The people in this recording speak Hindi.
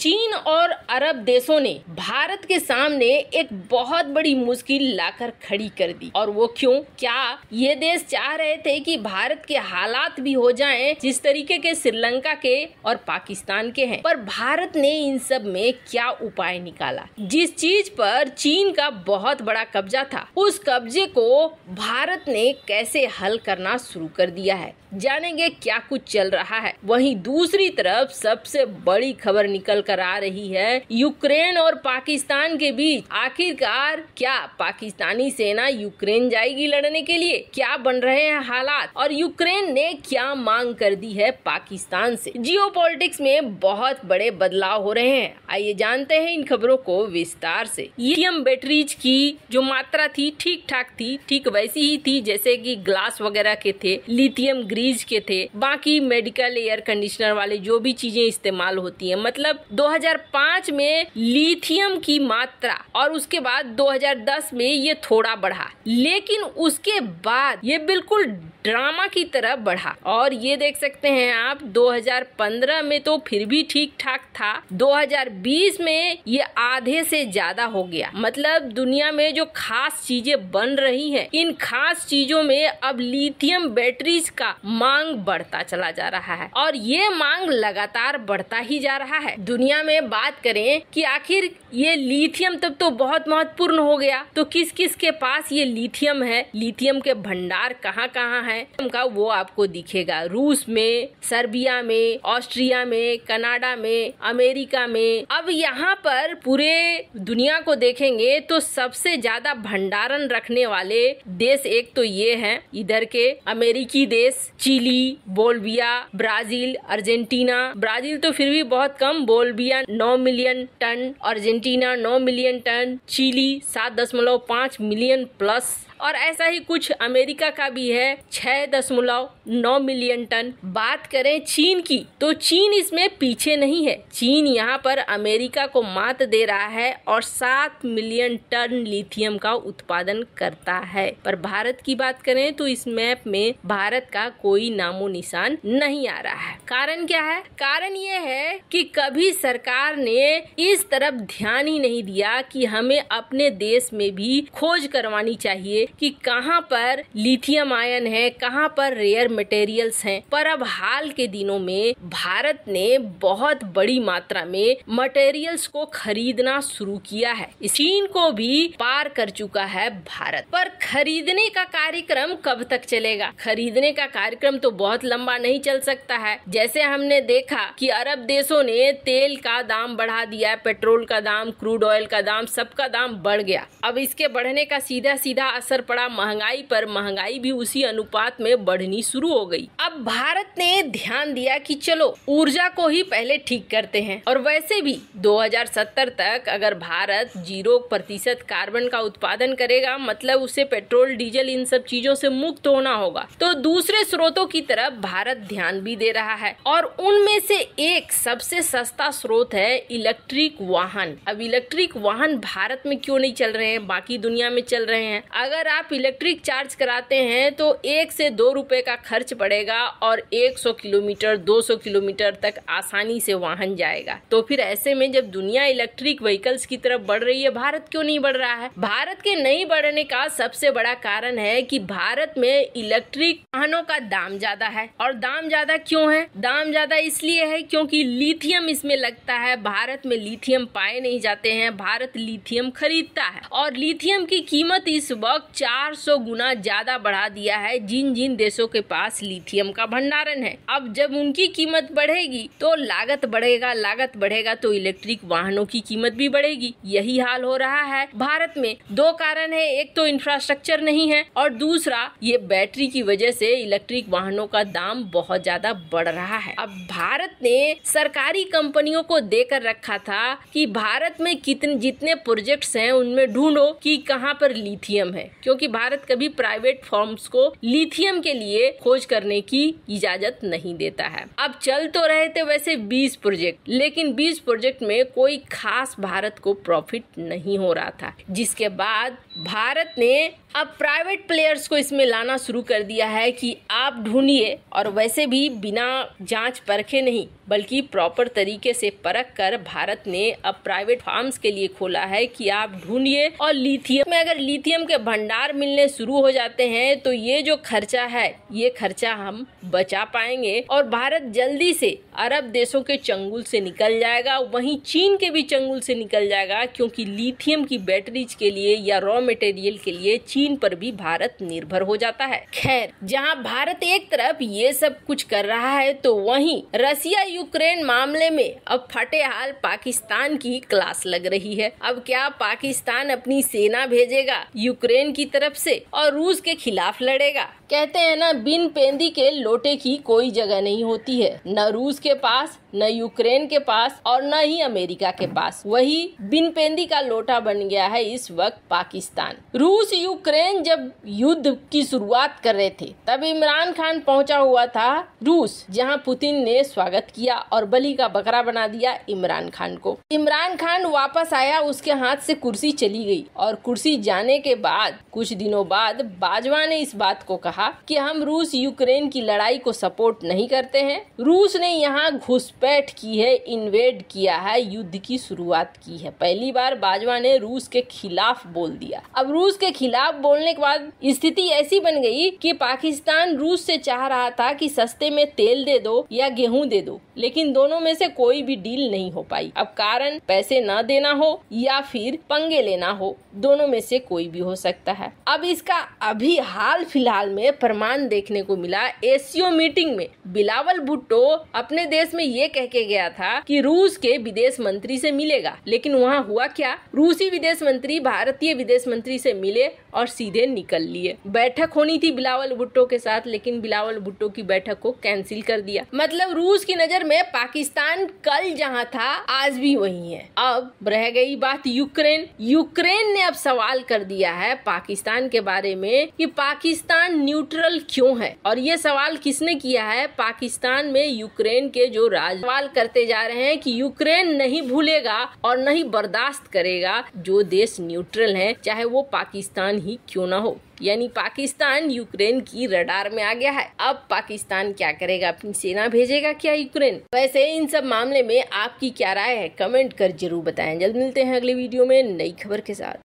चीन और अरब देशों ने भारत के सामने एक बहुत बड़ी मुश्किल लाकर खड़ी कर दी। और वो क्यों? क्या ये देश चाह रहे थे कि भारत के हालात भी हो जाएं जिस तरीके के श्रीलंका के और पाकिस्तान के हैं? पर भारत ने इन सब में क्या उपाय निकाला? जिस चीज पर चीन का बहुत बड़ा कब्जा था, उस कब्जे को भारत ने कैसे हल करना शुरू कर दिया है, जानेंगे क्या कुछ चल रहा है। वहीं दूसरी तरफ सबसे बड़ी खबर निकल कर आ रही है यूक्रेन और पाकिस्तान के बीच। आखिरकार क्या पाकिस्तानी सेना यूक्रेन जाएगी लड़ने के लिए? क्या बन रहे हैं हालात और यूक्रेन ने क्या मांग कर दी है पाकिस्तान से? जियोपॉलिटिक्स में बहुत बड़े बदलाव हो रहे हैं। आइए जानते हैं इन खबरों को विस्तार से। लिथियम बैटरीज की जो मात्रा थी ठीक ठाक थी, ठीक वैसी ही थी जैसे कि ग्लास वगैरह के थे, लिथियम के थे, बाकी मेडिकल एयर कंडीशनर वाले जो भी चीजें इस्तेमाल होती हैं। मतलब 2005 में लिथियम की मात्रा और उसके बाद 2010 में ये थोड़ा बढ़ा, लेकिन उसके बाद ये बिल्कुल ड्रामा की तरह बढ़ा। और ये देख सकते हैं आप 2015 में तो फिर भी ठीक ठाक था, 2020 में ये आधे से ज्यादा हो गया। मतलब दुनिया में जो खास चीजें बन रही हैं, इन खास चीजों में अब लिथियम बैटरीज का मांग बढ़ता चला जा रहा है और ये मांग लगातार बढ़ता ही जा रहा है। दुनिया में बात करें कि आखिर ये लिथियम तब तो बहुत महत्वपूर्ण हो गया, तो किस किस के पास ये लिथियम है, लिथियम के भंडार कहाँ कहाँ है का वो आपको दिखेगा। रूस में, सर्बिया में, ऑस्ट्रिया में, कनाडा में, अमेरिका में। अब यहाँ पर पूरे दुनिया को देखेंगे तो सबसे ज्यादा भंडारण रखने वाले देश एक तो ये हैं इधर के अमेरिकी देश, Chile, Bolivia, Brazil, Argentina. Brazil तो फिर भी बहुत कम, Bolivia 9 million ton, Argentina 9 million ton, Chile 7.5 million plus, और ऐसा ही कुछ अमेरिका का भी है 6.9 मिलियन टन। बात करें चीन की तो चीन इसमें पीछे नहीं है। चीन यहाँ पर अमेरिका को मात दे रहा है और 7 मिलियन टन लिथियम का उत्पादन करता है। पर भारत की बात करें तो इस मैप में भारत का कोई नामो निशान नहीं आ रहा है। कारण क्या है? कारण ये है कि कभी सरकार ने इस तरफ ध्यान ही नहीं दिया कि हमें अपने देश में भी खोज करवानी चाहिए कि कहां पर लिथियम आयन है, कहां पर रेयर मटेरियल्स हैं। पर अब हाल के दिनों में भारत ने बहुत बड़ी मात्रा में मटेरियल्स को खरीदना शुरू किया है। चीन को भी पार कर चुका है भारत। पर खरीदने का कार्यक्रम कब तक चलेगा? खरीदने का कार्यक्रम तो बहुत लंबा नहीं चल सकता है। जैसे हमने देखा कि अरब देशों ने तेल का दाम बढ़ा दिया, पेट्रोल का दाम, क्रूड ऑयल का दाम, सबका दाम बढ़ गया। अब इसके बढ़ने का सीधा सीधा असर पड़ा महंगाई पर। महंगाई भी उसी अनुपात में बढ़नी शुरू हो गई। अब भारत ने ध्यान दिया कि चलो ऊर्जा को ही पहले ठीक करते हैं। और वैसे भी 2070 तक अगर भारत 0% कार्बन का उत्पादन करेगा, मतलब उसे पेट्रोल, डीजल, इन सब चीजों से मुक्त होना होगा, तो दूसरे स्रोतों की तरफ भारत ध्यान भी दे रहा है। और उनमें से एक सबसे सस्ता स्रोत है इलेक्ट्रिक वाहन। अब इलेक्ट्रिक वाहन भारत में क्यों नहीं चल रहे हैं, बाकी दुनिया में चल रहे हैं। अगर आप इलेक्ट्रिक चार्ज कराते हैं तो 1 से 2 रुपए का खर्च पड़ेगा और 100 किलोमीटर 200 किलोमीटर तक आसानी से वाहन जाएगा। तो फिर ऐसे में जब दुनिया इलेक्ट्रिक व्हीकल्स की तरफ बढ़ रही है, भारत क्यों नहीं बढ़ रहा है? भारत के नहीं बढ़ने का सबसे बड़ा कारण है कि भारत में इलेक्ट्रिक वाहनों का दाम ज्यादा है। और दाम ज्यादा क्यों है? दाम ज्यादा इसलिए है क्योंकि लिथियम इसमें लगता है। भारत में लिथियम पाए नहीं जाते हैं, भारत लिथियम खरीदता है और लिथियम की कीमत इस वक्त 400 गुना ज्यादा बढ़ा दिया है जिन जिन देशों के पास लिथियम का भंडारण है। अब जब उनकी कीमत बढ़ेगी तो लागत बढ़ेगा, लागत बढ़ेगा तो इलेक्ट्रिक वाहनों की कीमत भी बढ़ेगी। यही हाल हो रहा है भारत में। 2 कारण है, एक तो इंफ्रास्ट्रक्चर नहीं है और दूसरा ये बैटरी की वजह से इलेक्ट्रिक वाहनों का दाम बहुत ज्यादा बढ़ रहा है। अब भारत ने सरकारी कंपनियों को देकर रखा था कि भारत में जितने प्रोजेक्ट्स हैं उनमें ढूंढो कि कहां पर लिथियम है, क्योंकि भारत कभी प्राइवेट फर्म्स को लिथियम के लिए खोज करने की इजाजत नहीं देता है। अब चल तो रहे थे वैसे 20 प्रोजेक्ट, लेकिन 20 प्रोजेक्ट में कोई खास भारत को प्रॉफिट नहीं हो रहा था, जिसके बाद भारत ने अब प्राइवेट प्लेयर्स को इसमें लाना शुरू कर दिया है कि आप ढूंढिए, और वैसे भी बिना जांच परखे नहीं बल्कि प्रॉपर तरीके से परख कर भारत ने अब प्राइवेट फार्म्स के लिए खोला है कि आप ढूंढिए। और लिथियम में अगर लिथियम के भंडार मिलने शुरू हो जाते हैं तो ये जो खर्चा है ये खर्चा हम बचा पाएंगे और भारत जल्दी से अरब देशों के चंगुल से निकल जाएगा, वहीं चीन के भी चंगुल से निकल जाएगा, क्योंकि लिथियम की बैटरीज के लिए या रॉ मटेरियल के लिए चीन पर भी भारत निर्भर हो जाता है। खैर, जहां भारत एक तरफ ये सब कुछ कर रहा है तो वहीं रसिया यूक्रेन मामले में अब फटे हाल पाकिस्तान की क्लास लग रही है। अब क्या पाकिस्तान अपनी सेना भेजेगा यूक्रेन की तरफ से और रूस के खिलाफ लड़ेगा? कहते हैं ना, बिन पेंदी के लोटे की कोई जगह नहीं होती है, न रूस के पास, न यूक्रेन के पास और न ही अमेरिका के पास। वही बिन पेंदी का लोटा बन गया है इस वक्त पाकिस्तान। रूस यूक्रेन जब युद्ध की शुरुआत कर रहे थे तब इमरान खान पहुंचा हुआ था रूस, जहां पुतिन ने स्वागत किया और बलि का बकरा बना दिया इमरान खान को। इमरान खान वापस आया, उसके हाथ से कुर्सी चली गई और कुर्सी जाने के बाद कुछ दिनों बाद बाजवा ने इस बात को कहा कि हम रूस यूक्रेन की लड़ाई को सपोर्ट नहीं करते हैं। रूस ने यहाँ घुसपैठ की है, इन्वेड किया है, युद्ध की शुरुआत की है। पहली बार बाजवा ने रूस के खिलाफ बोल दिया। अब रूस के खिलाफ बोलने के बाद स्थिति ऐसी बन गई कि पाकिस्तान रूस से चाह रहा था कि सस्ते में तेल दे दो या गेहूं दे दो, लेकिन दोनों में से कोई भी डील नहीं हो पाई। अब कारण पैसे न देना हो या फिर पंगे लेना हो, दोनों में से कोई भी हो सकता है। अब इसका अभी हाल फिलहाल में प्रमाण देखने को मिला। एसीओ मीटिंग में बिलावल भुट्टो अपने देश में ये कह के गया था कि रूस के विदेश मंत्री से मिलेगा, लेकिन वहाँ हुआ क्या? रूसी विदेश मंत्री भारतीय विदेश मंत्री से मिले और सीधे निकल लिए। बैठक होनी थी बिलावल भुट्टो के साथ, लेकिन बिलावल भुट्टो की बैठक को कैंसिल कर दिया। मतलब रूस की नजर में पाकिस्तान कल जहाँ था आज भी वही है। अब रह गई बात यूक्रेन। यूक्रेन ने अब सवाल कर दिया है पाकिस्तान के बारे में कि पाकिस्तान न्यूट्रल क्यों है, और ये सवाल किसने किया है? पाकिस्तान में यूक्रेन के जो सवाल करते जा रहे हैं कि यूक्रेन नहीं भूलेगा और नहीं बर्दाश्त करेगा जो देश न्यूट्रल है, चाहे वो पाकिस्तान ही क्यों ना हो। यानी पाकिस्तान यूक्रेन की रडार में आ गया है। अब पाकिस्तान क्या करेगा? अपनी सेना भेजेगा क्या यूक्रेन? वैसे इन सब मामले में आपकी क्या राय है? कमेंट कर जरूर बताएं। जल्द मिलते हैं अगले वीडियो में नई खबर के साथ।